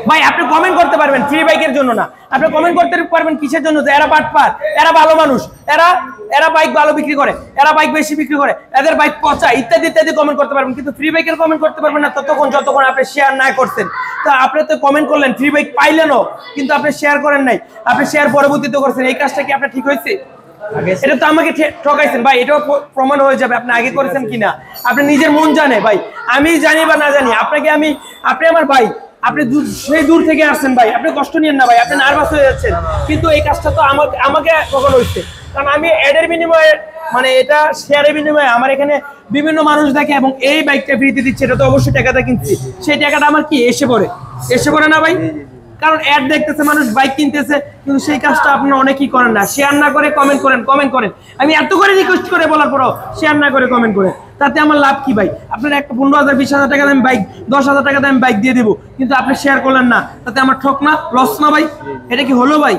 ভাই আপনি কমেন্ট করতে পারবেন ফ্রি বাইকের জন্য না, আপনি কমেন্ট করতে পারবেন কিসের জন্য, যে এরা পাটপার, এরা ভালো মানুষ, এরা বাইক ভালো বিক্রি করে, এরা বাইক বেশি বিক্রি করে, এদের বাইক পচা, ইত্যাদি ইত্যাদি কমেন্ট করতে পারবেন। কিন্তু ফ্রি বাইকের কমেন্ট করতে পারবেন না যতক্ষণ আপনি শেয়ার না করছেন। তা আপনি তো কমেন্ট করলেন, ফ্রি বাইক পাইলেনও, কিন্তু আপনি শেয়ার করেন নাই, আপনি শেয়ার পরবর্তীতে করছেন। এই কাজটা কি আপনার ঠিক হয়েছে? এটা তো আমাকে ঠকাইছেন ভাই, এটাও প্রমাণ হয়ে যাবে আপনি আগে করেছেন কিনা। আপনি নিজের মন জানে ভাই, আমি জানি বা না জানি, আপনি আমার ভাই, আপনি সেই দূর থেকে আসছেন ভাই, আপনি কষ্ট নিয়েন না ভাই, আপনি নার্ভাস হয়ে যাচ্ছেন। কিন্তু এই কাজটা তো আমাকে কখন হচ্ছে, কারণ আমি অ্যাডের বিনিময়ে, মানে এটা শেয়ারের বিনিময়ে আমার এখানে বিভিন্ন মানুষ দেখে এবং এই বাইকটা ফ্রিতে দিচ্ছে, এটা তো অবশ্যই টাকাটা কিনছি, সেই টাকাটা আমার কি এসে পড়ে না ভাই? কারণ অ্যাড দেখতেছে মানুষ, বাইক কিনতেছে, কিন্তু সেই কাজটা আপনারা অনেকেই করেন না। শেয়ার না করে কমেন্ট করেন। আমি এত করে রিকোয়েস্ট করে বলার পরও শেয়ার না করে কমেন্ট করেন, তাতে আমার লাভ কি ভাই? আপনার একটা 15,000 20,000 টাকা দাম বাইক, 10,000 টাকা দাম বাইক দিয়ে দেবো, কিন্তু আপনি শেয়ার করলেন না, তাতে আমার ঠক না, লস না ভাই? এটা কি হলো ভাই?